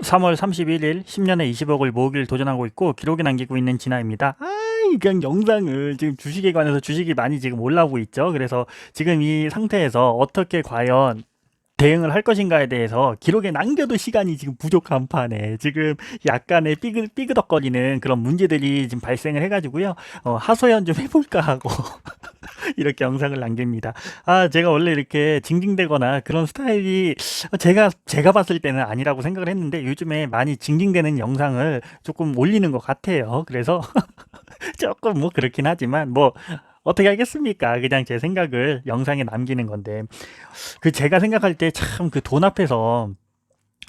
3월 31일 10년에 20억을 모으기를 도전하고 있고 기록에 남기고 있는 진아입니다. 그냥 영상을 지금 주식에 관해서 주식이 많이 지금 올라오고 있죠. 그래서 지금 이 상태에서 어떻게 과연 대응을 할 것인가에 대해서 기록에 남겨도 시간이 지금 부족한 판에 지금 약간의 삐그덕거리는 그런 문제들이 지금 발생을 해가지고요. 하소연 좀 해볼까 하고 이렇게 영상을 남깁니다. 제가 원래 이렇게 징징대거나 그런 스타일이 제가 봤을 때는 아니라고 생각을 했는데 요즘에 많이 징징대는 영상을 조금 올리는 것 같아요. 그래서 조금 뭐 그렇긴 하지만 뭐 어떻게 하겠습니까? 그냥 제 생각을 영상에 남기는 건데 그 제가 생각할 때 참 그 돈 앞에서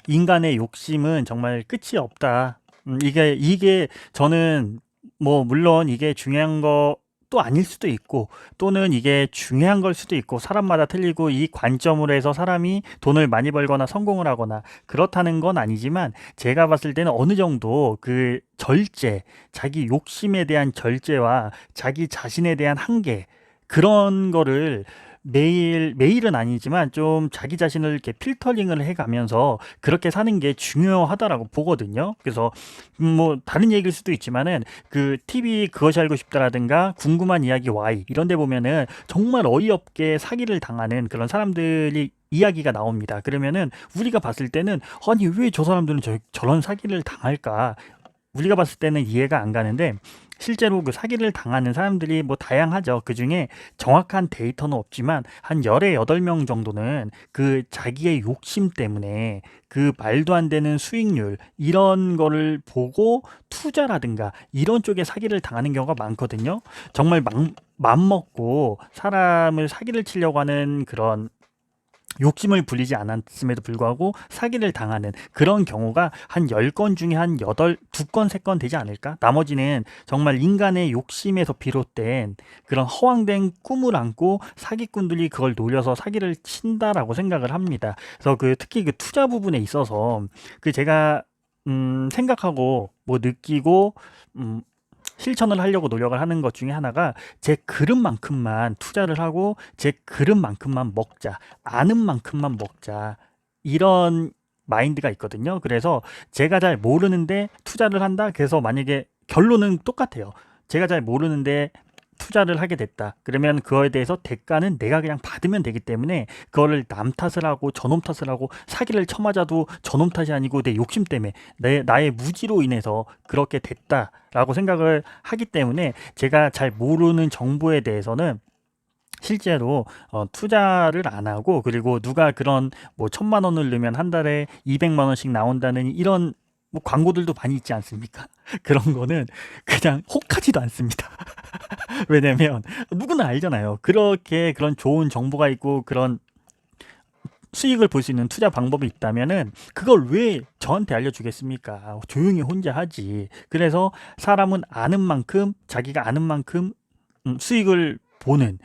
인간의 욕심은 정말 끝이 없다. 이게 저는 뭐 물론 이게 중요한 것도 아닐 수도 있고 또는 이게 중요한 걸 수도 있고 사람마다 틀리고 이 관점으로 해서 사람이 돈을 많이 벌거나 성공을 하거나 그렇다는 건 아니지만 제가 봤을 때는 어느 정도 그 절제, 자기 욕심에 대한 절제와 자기 자신에 대한 한계 그런 거를 매일은 아니지만 좀 자기 자신을 이렇게 필터링을 해가면서 그렇게 사는 게 중요하다라고 보거든요. 그래서 뭐 다른 얘기일 수도 있지만은 그 TV 그것이 알고 싶다라든가 궁금한 이야기 Y 이런 데 보면은 정말 어이없게 사기를 당하는 그런 사람들이 이야기가 나옵니다. 그러면은 우리가 봤을 때는 아니 왜 저 사람들은 저런 사기를 당할까? 우리가 봤을 때는 이해가 안 가는데 실제로 그 사기를 당하는 사람들이 뭐 다양하죠. 그중에 정확한 데이터는 없지만 한 열에 여덟 명 정도는 그 자기의 욕심 때문에 그 말도 안 되는 수익률 이런 거를 보고 투자라든가 이런 쪽에 사기를 당하는 경우가 많거든요. 정말 맘 먹고 사람을 사기를 치려고 하는 그런 욕심을 부리지 않았음에도 불구하고 사기를 당하는 그런 경우가 한 10건 중에 한 2건, 3건 되지 않을까? 나머지는 정말 인간의 욕심에서 비롯된 그런 허황된 꿈을 안고 사기꾼들이 그걸 노려서 사기를 친다라고 생각을 합니다. 그래서 그 특히 그 투자 부분에 있어서 그 제가 생각하고 뭐 느끼고 음, 실천을 하려고 노력을 하는 것 중에 하나가 제 그릇만큼만 투자를 하고 제 그릇만큼만 먹자. 아는 만큼만 먹자. 이런 마인드가 있거든요. 그래서 제가 잘 모르는데 투자를 한다. 그래서 만약에 결론은 똑같아요. 제가 잘 모르는데 투자를 하게 됐다. 그러면 그거에 대해서 대가는 내가 그냥 받으면 되기 때문에 그거를 남 탓을 하고 저놈 탓을 하고 사기를 쳐맞아도 저놈 탓이 아니고 내 욕심 때문에 나의 무지로 인해서 그렇게 됐다라고 생각을 하기 때문에 제가 잘 모르는 정보에 대해서는 실제로 투자를 안 하고 그리고 누가 그런 뭐 1,000만 원을 넣으면 한 달에 200만 원씩 나온다는 이런 뭐 광고들도 많이 있지 않습니까? 그런 거는 그냥 혹하지도 않습니다. 왜냐면 누구나 알잖아요. 그렇게 그런 좋은 정보가 있고 그런 수익을 볼 수 있는 투자 방법이 있다면은 그걸 왜 저한테 알려주겠습니까? 조용히 혼자 하지. 그래서 사람은 아는 만큼 자기가 아는 만큼 수익을 보는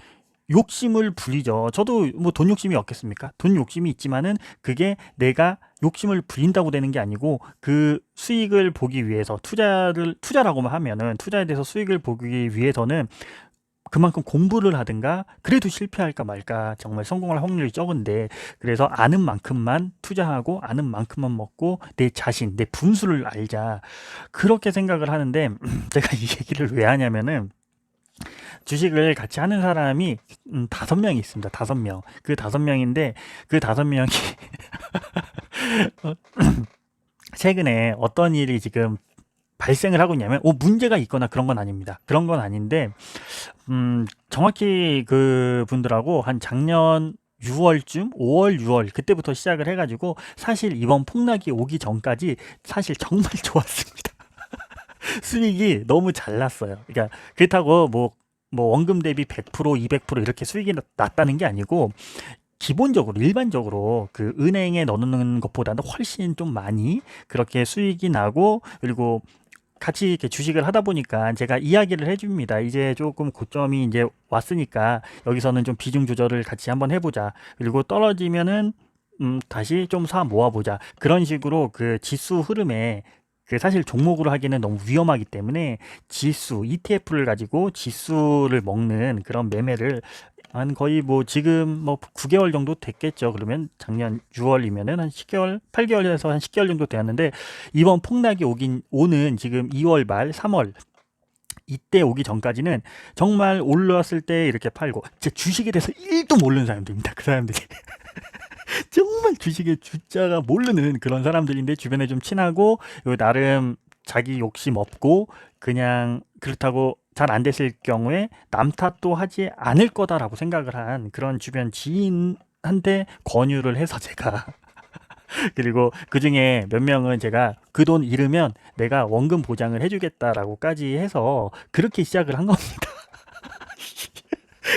욕심을 부리죠. 저도 뭐 돈 욕심이 없겠습니까? 돈 욕심이 있지만은 그게 내가 욕심을 부린다고 되는 게 아니고 그 수익을 보기 위해서 투자라고만 하면은 투자에 대해서 수익을 보기 위해서는 그만큼 공부를 하든가 그래도 실패할까 말까 정말 성공할 확률이 적은데 그래서 아는 만큼만 투자하고 아는 만큼만 먹고 내 자신 내 분수를 알자 그렇게 생각을 하는데 제가 이 얘기를 왜 하냐면은 주식을 같이 하는 사람이 5명이 있습니다. 5명. 그 5명인데 그 5명이 최근에 어떤 일이 지금 발생을 하고 있냐면 문제가 있거나 그런 건 아닙니다. 그런 건 아닌데 정확히 그 분들하고 한 작년 6월쯤 5월 6월 그때부터 시작을 해가지고 사실 이번 폭락이 오기 전까지 사실 정말 좋았습니다. 수익이 너무 잘 났어요. 그러니까 그렇다고 뭐 원금 대비 100% 200% 이렇게 수익이 났다는 게 아니고 기본적으로 일반적으로 그 은행에 넣는 것보다는 훨씬 좀 많이 그렇게 수익이 나고 그리고 같이 이렇게 주식을 하다 보니까 제가 이야기를 해줍니다. 이제 조금 고점이 이제 왔으니까 여기서는 좀 비중 조절을 같이 한번 해보자. 그리고 떨어지면은 다시 좀 사 모아보자. 그런 식으로 그 지수 흐름에 그 사실 종목으로 하기는 너무 위험하기 때문에 지수, ETF를 가지고 지수를 먹는 그런 매매를 한 거의 뭐 지금 뭐 9개월 정도 됐겠죠. 그러면 작년 6월이면은 한 10개월, 8개월에서 한 10개월 정도 되었는데 이번 폭락이 오는 지금 2월 말, 3월 이때 오기 전까지는 정말 올랐을 때 이렇게 팔고 제 주식에 대해서 1도 모르는 사람들입니다. 그 사람들이 정말 주식의 주자가 모르는 그런 사람들인데 주변에 좀 친하고 나름 자기 욕심 없고 그냥 그렇다고 잘 안 됐을 경우에 남 탓도 하지 않을 거다라고 생각을 한 그런 주변 지인한테 권유를 해서 제가 그리고 그 중에 몇 명은 제가 그 돈 잃으면 내가 원금 보장을 해주겠다라고까지 해서 그렇게 시작을 한 겁니다.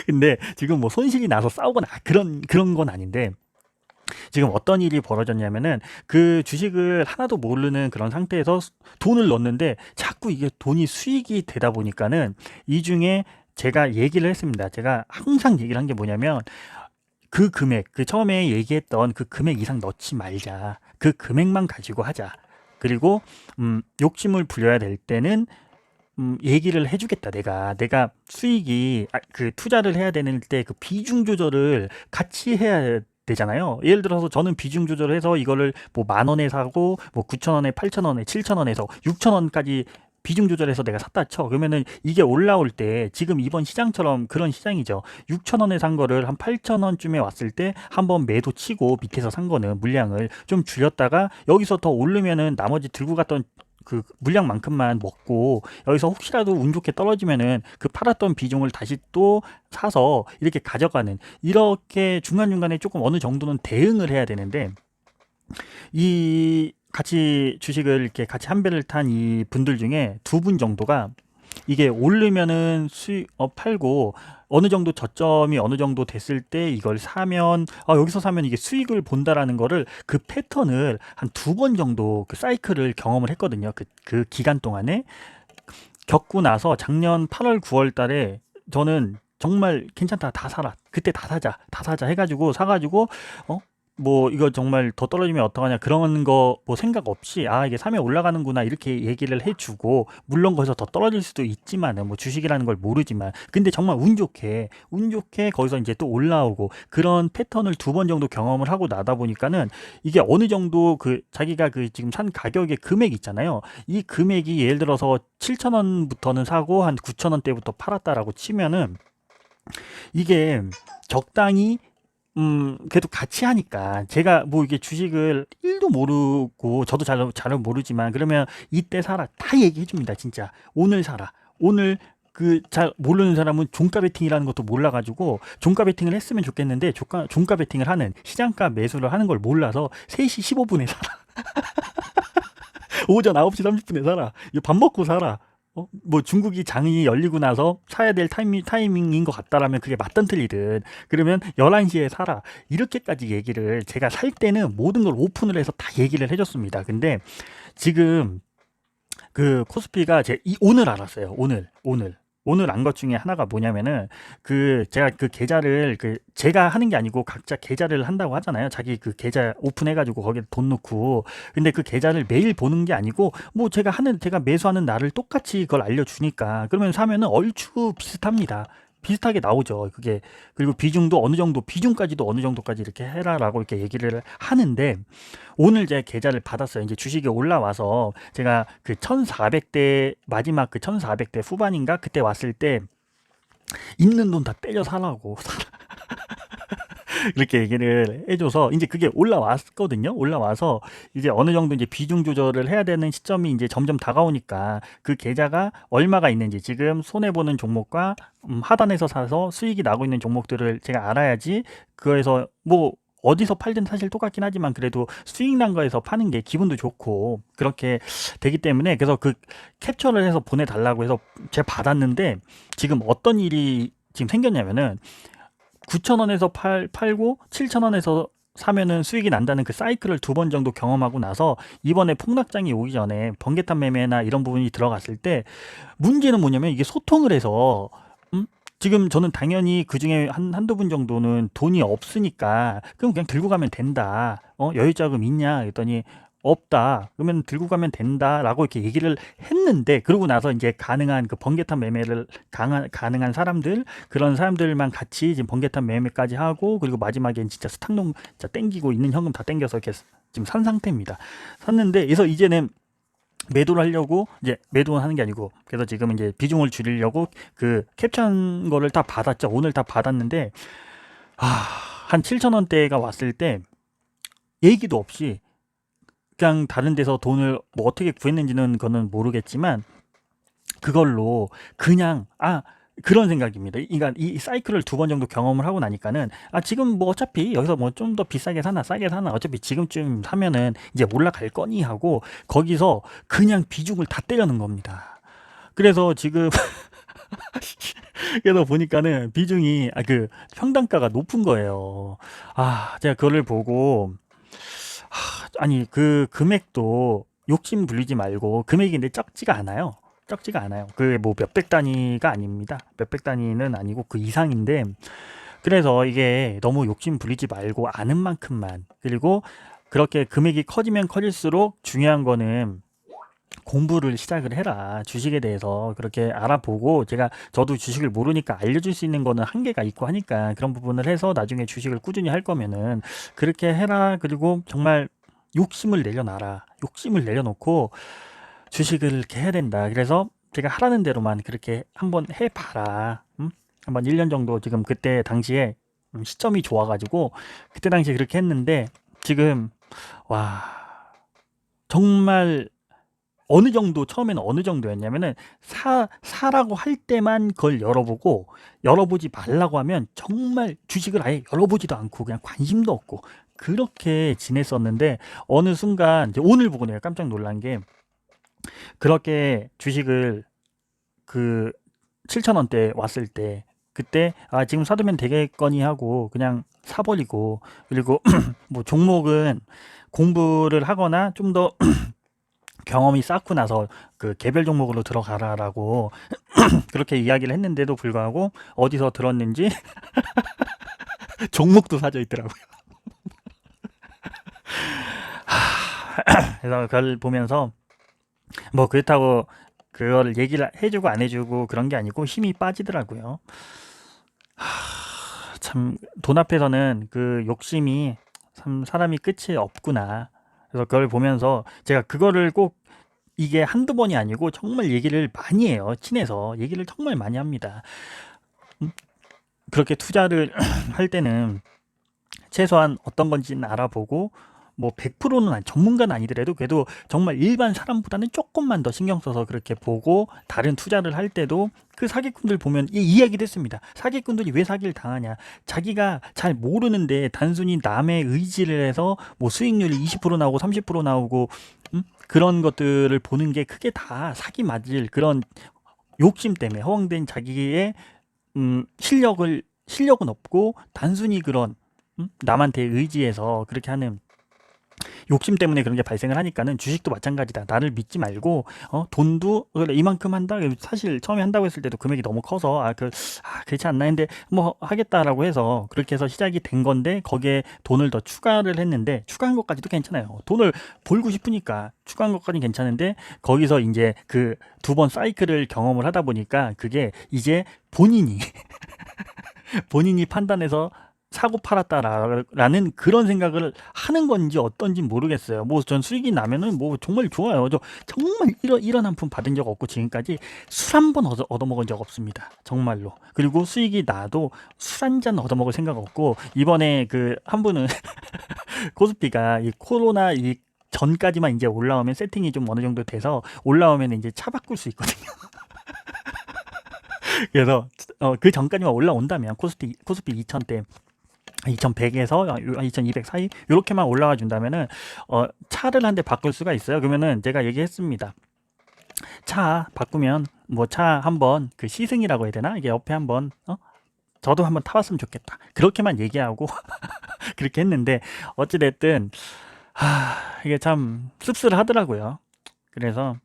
근데 지금 뭐 손실이 나서 싸우거나 그런 건 아닌데 지금 어떤 일이 벌어졌냐면은 그 주식을 하나도 모르는 그런 상태에서 돈을 넣었는데 자꾸 이게 돈이 수익이 되다 보니까는 이 중에 제가 얘기를 했습니다. 제가 항상 얘기를 한 게 뭐냐면 그 금액, 그 처음에 얘기했던 그 금액 이상 넣지 말자. 그 금액만 가지고 하자. 그리고 욕심을 부려야 될 때는 얘기를 해주겠다. 내가 수익이 그 투자를 해야 되는 때 그 비중 조절을 같이 해야 되잖아요. 예를 들어서 저는 비중 조절을 해서 이거를 뭐 10,000원에 사고 뭐 9,000원에 8,000원에 7,000원에서 6,000원까지 비중 조절해서 내가 샀다 쳐. 그러면은 이게 올라올 때 지금 이번 시장처럼 그런 시장이죠. 6,000원에 산 거를 한 8,000원쯤에 왔을 때 한번 매도 치고 밑에서 산 거는 물량을 좀 줄였다가 여기서 더 오르면은 나머지 들고 갔던 그 물량만큼만 먹고 여기서 혹시라도 운 좋게 떨어지면은 그 팔았던 비중을 다시 또 사서 이렇게 가져가는 이렇게 중간중간에 조금 어느 정도는 대응을 해야 되는데 이 같이 주식을 이렇게 같이 한 배를 탄 이 분들 중에 두 분 정도가 이게 오르면은 팔고 어느 정도 저점이 어느 정도 됐을 때 이걸 사면 여기서 사면 이게 수익을 본다라는 거를 그 패턴을 한 2번 정도 그 사이클을 경험을 했거든요. 그 기간 동안에 겪고 나서 작년 8월 9월 달에 저는 정말 괜찮다 다 사라 그때 다 사자 해가지고 사가지고 뭐 이거 정말 더 떨어지면 어떡하냐 그런 거 뭐 생각 없이 이게 사면 올라가는구나 이렇게 얘기를 해주고 물론 거기서 더 떨어질 수도 있지만은 뭐 주식이라는 걸 모르지만 근데 정말 운 좋게 거기서 이제 또 올라오고 그런 패턴을 2번 정도 경험을 하고 나다 보니까는 이게 어느 정도 그 자기가 그 지금 산 가격의 금액 있잖아요. 이 금액이 예를 들어서 7,000원부터는 사고 한 9,000원대부터 팔았다라고 치면은 이게 적당히 그래도 같이 하니까 제가 뭐 이게 주식을 1도 모르고 저도 잘 모르지만 그러면 이때 사라 다 얘기해 줍니다. 진짜 오늘 사라 오늘 그 잘 모르는 사람은 종가 베팅이라는 것도 몰라가지고 종가 베팅을 했으면 좋겠는데 종가 베팅을 하는 시장가 매수를 하는 걸 몰라서 3시 15분에 사라 오전 9시 30분에 사라 이거 밥 먹고 사라 뭐 중국이 장이 열리고 나서 사야 될 타이밍인 것 같다라면 그게 맞든 틀리든 그러면 11시에 사라 이렇게까지 얘기를 제가 살 때는 모든 걸 오픈을 해서 다 얘기를 해줬습니다. 근데 지금 그 코스피가 오늘 알았어요. 오늘 안 것 중에 하나가 뭐냐면은 제가 그 계좌를 제가 하는 게 아니고 각자 계좌를 한다고 하잖아요. 자기 그 계좌 오픈해가지고 거기에 돈 넣고 근데 그 계좌를 매일 보는 게 아니고 뭐 제가 매수하는 날을 똑같이 그걸 알려주니까 그러면 사면은 얼추 비슷합니다. 비슷하게 나오죠. 그게 그리고 비중까지도 어느 정도까지 이렇게 해라라고 이렇게 얘기를 하는데 오늘 제 계좌를 받았어요. 이제 주식이 올라와서 제가 그 1,400대 마지막 그 1,400대 후반인가 그때 왔을 때 있는 돈 다 때려 사라고 이렇게 얘기를 해줘서 이제 그게 올라왔거든요. 올라와서 이제 어느 정도 이제 비중 조절을 해야 되는 시점이 이제 점점 다가오니까 그 계좌가 얼마가 있는지 지금 손해 보는 종목과 하단에서 사서 수익이 나고 있는 종목들을 제가 알아야지 그거에서 뭐 어디서 팔든 사실 똑같긴 하지만 그래도 수익 난 거에서 파는 게 기분도 좋고 그렇게 되기 때문에 그래서 그 캡처를 해서 보내달라고 해서 제가 받았는데 지금 어떤 일이 지금 생겼냐면은 9,000원에서 팔고 7,000원에서 사면은 수익이 난다는 그 사이클을 2번 정도 경험하고 나서 이번에 폭락장이 오기 전에 번개탄 매매나 이런 부분이 들어갔을 때 문제는 뭐냐면 이게 소통을 해서 지금 저는 당연히 그중에 한두 분 정도는 돈이 없으니까 그럼 그냥 들고 가면 된다. 여유 자금 있냐? 그랬더니 없다. 그러면 들고 가면 된다라고 이렇게 얘기를 했는데, 그러고 나서 이제 가능한 그 번개탄 매매를 가능한 사람들, 그런 사람들만 같이 지금 번개탄 매매까지 하고, 그리고 마지막엔 진짜 스탁농 진짜 땡기고 있는 현금 다 땡겨서 이렇게 지금 산 상태입니다. 샀는데, 그래서 이제는 매도를 하려고, 이제 매도는 하는 게 아니고, 그래서 지금 이제 비중을 줄이려고 그 캡처한 거를 다 받았죠. 오늘 다 받았는데, 한 7,000원대가 왔을 때 얘기도 없이 그냥 다른 데서 돈을 뭐 어떻게 구했는지는 그거는 모르겠지만, 그걸로 그냥 그런 생각입니다. 그러니까 이 사이클을 두 번 정도 경험을 하고 나니까는, 지금 뭐 어차피 여기서 뭐 좀 더 비싸게 사나 싸게 사나 어차피 지금쯤 사면은 이제 올라갈 거니 하고 거기서 그냥 비중을 다 때려는 겁니다. 그래서 지금 그래서 보니까는 비중이 그 평단가가 높은 거예요. 제가 그거를 보고, 아니 그 금액도 욕심 부리지 말고, 금액이 근데 적지가 않아요. 적지가 않아요. 그 뭐 몇백 단위가 아닙니다. 몇백 단위는 아니고 그 이상인데, 그래서 이게 너무 욕심 부리지 말고 아는 만큼만, 그리고 그렇게 금액이 커지면 커질수록 중요한 거는 공부를 시작을 해라. 주식에 대해서 그렇게 알아보고, 저도 주식을 모르니까 알려줄 수 있는 거는 한계가 있고 하니까, 그런 부분을 해서 나중에 주식을 꾸준히 할 거면은 그렇게 해라. 그리고 정말 욕심을 내려놔라. 욕심을 내려놓고 주식을 이렇게 해야 된다. 그래서 제가 하라는 대로만 그렇게 한번 해봐라. 한번 1년 정도, 지금 그때 당시에 시점이 좋아가지고 그때 당시에 그렇게 했는데, 지금 와, 정말 어느 정도, 처음에는 어느 정도였냐면은 사라고 할 때만 그걸 열어보고, 열어보지 말라고 하면 정말 주식을 아예 열어보지도 않고 그냥 관심도 없고 그렇게 지냈었는데, 어느 순간 이제 오늘 보고 내가 깜짝 놀란 게, 그렇게 주식을 그 7,000원대 왔을 때, 그때 지금 사두면 되겠거니 하고 그냥 사버리고, 그리고 뭐 종목은 공부를 하거나 좀 더 경험이 쌓고 나서 그 개별 종목으로 들어가라라고 그렇게 이야기를 했는데도 불구하고 어디서 들었는지 종목도 사져 있더라고요. 그래서 그걸 보면서 뭐 그렇다고 그걸 얘기를 해주고 안 해주고 그런 게 아니고 힘이 빠지더라고요. 참 돈 앞에서는 그 욕심이 참 사람이 끝이 없구나. 그래서 그걸 보면서 제가 그거를 꼭, 이게 한두 번이 아니고 정말 얘기를 많이 해요. 친해서 얘기를 정말 많이 합니다. 그렇게 투자를 할 때는 최소한 어떤 건지는 알아보고, 뭐 100%는 전문가는 아니더라도 그래도 정말 일반 사람보다는 조금만 더 신경 써서 그렇게 보고, 다른 투자를 할 때도 그 사기꾼들 보면 이 이야기도 했습니다. 사기꾼들이 왜 사기를 당하냐, 자기가 잘 모르는데 단순히 남의 의지를 해서 뭐 수익률이 20% 나오고 30% 나오고 그런 것들을 보는 게 그게 다 사기 맞을 그런 욕심 때문에, 허황된 자기의 실력은 없고 단순히 그런 남한테 의지해서 그렇게 하는 욕심 때문에 그런 게 발생을 하니까는, 주식도 마찬가지다. 나를 믿지 말고 돈도 그래, 이만큼 한다. 사실 처음에 한다고 했을 때도 금액이 너무 커서 그렇지 않나 했는데 뭐 하겠다라고 해서 그렇게 해서 시작이 된 건데, 거기에 돈을 더 추가를 했는데, 추가한 것까지도 괜찮아요. 돈을 벌고 싶으니까 추가한 것까지는 괜찮은데, 거기서 이제 그 두 번 사이클을 경험을 하다 보니까 그게 이제 본인이 본인이 판단해서 사고 팔았다라는 그런 생각을 하는 건지 어떤지 모르겠어요. 뭐 전 수익이 나면은 뭐 정말 좋아요. 저 정말 이런 한 푼 받은 적 없고, 지금까지 술 한 번 얻어먹은 적 없습니다. 정말로. 그리고 수익이 나도 술 한 잔 얻어먹을 생각 없고, 이번에 그 한 분은 코스피가 이 코로나 이 전까지만 이제 올라오면, 세팅이 좀 어느 정도 돼서 올라오면 이제 차 바꿀 수 있거든요. 그래서 그 전까지만 올라온다면 코스피 2000대 2100에서 2200 사이 이렇게만 올라와 준다면은 차를 한 대 바꿀 수가 있어요. 그러면은 제가 얘기했습니다. 차 바꾸면 뭐 차 한번 그 시승이라고 해야 되나, 이게 옆에 한번 저도 한번 타봤으면 좋겠다. 그렇게만 얘기하고 그렇게 했는데, 어찌됐든 이게 참 씁쓸하더라고요. 그래서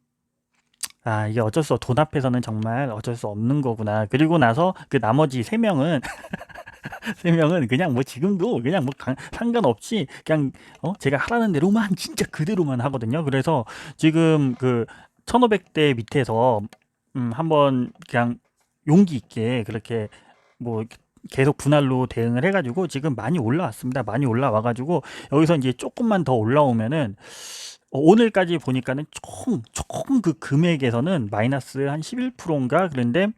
이게 어쩔 수 없, 돈 앞에서는 정말 어쩔 수 없는 거구나. 그리고 나서 그 나머지 3명은 세 명은 그냥 뭐 지금도 그냥 뭐 상관없이 그냥 제가 하라는 대로만 진짜 그대로만 하거든요. 그래서 지금 그 1500대 밑에서 한번 그냥 용기 있게 그렇게 뭐 계속 분할로 대응을 해가지고 지금 많이 올라왔습니다. 많이 올라와가지고 여기서 이제 조금만 더 올라오면은 오늘까지 보니까는 조금 그 금액에서는 마이너스 한 11%인가 그런데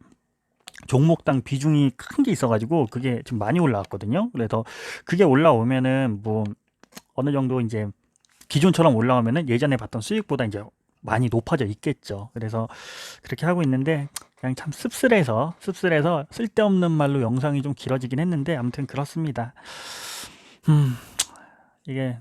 종목당 비중이 큰 게 있어가지고 그게 좀 많이 올라왔거든요. 그래서 그게 올라오면은 뭐 어느 정도 이제 기존처럼 올라오면은 예전에 봤던 수익보다 이제 많이 높아져 있겠죠. 그래서 그렇게 하고 있는데 그냥 참 씁쓸해서 쓸데없는 말로 영상이 좀 길어지긴 했는데 아무튼 그렇습니다. 음, 이게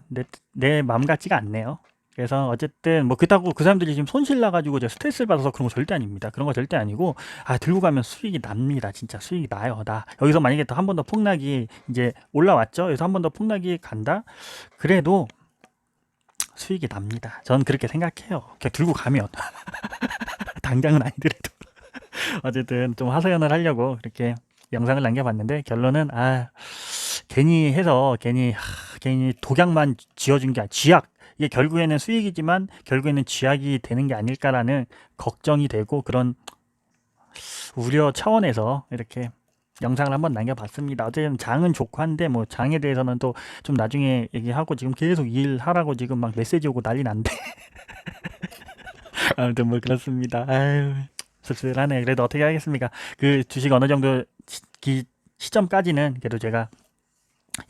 내 마음 같지가 않네요. 그래서 어쨌든 뭐 그렇다고 그 사람들이 지금 손실 나가지고 저 스트레스를 받아서 그런 거 절대 아닙니다. 그런 거 절대 아니고 들고 가면 수익이 납니다. 진짜 수익이 나요. 나 여기서 만약에 또 한 번 더 폭락이 이제 올라왔죠. 그래서 한 번 더 폭락이 간다. 그래도 수익이 납니다. 전 그렇게 생각해요. 그냥 들고 가면 당장은 아니더라도 어쨌든 좀 하소연을 하려고 이렇게 영상을 남겨봤는데 결론은 괜히 해서 괜히 독약만 지어준 게 쥐약 이게 결국에는 수익이지만 결국에는 쥐약이 되는 게 아닐까라는 걱정이 되고 그런 우려 차원에서 이렇게 영상을 한번 남겨봤습니다. 어쨌든 장은 좋고 한데 뭐 장에 대해서는 또 좀 나중에 얘기하고 지금 계속 일하라고 지금 막 메시지 오고 난리 난데 아무튼 뭐 그렇습니다. 아유 씁쓸하네. 그래도 어떻게 하겠습니까? 그 주식 어느 정도 시점까지는 그래도 제가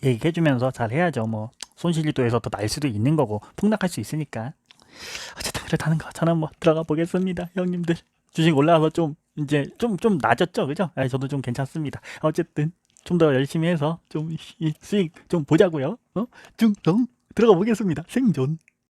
얘기해주면서 잘 해야죠. 뭐 손실이 또 해서 더 날 수도 있는 거고 폭락할 수 있으니까 어쨌든 그렇다는 거. 저는 뭐 들어가 보겠습니다, 형님들. 주식 올라와서 좀 이제 좀 낮았죠, 그죠? 저도 좀 괜찮습니다. 어쨌든 좀 더 열심히 해서 좀 수익 좀 보자고요. 좀 들어가 보겠습니다. 생존.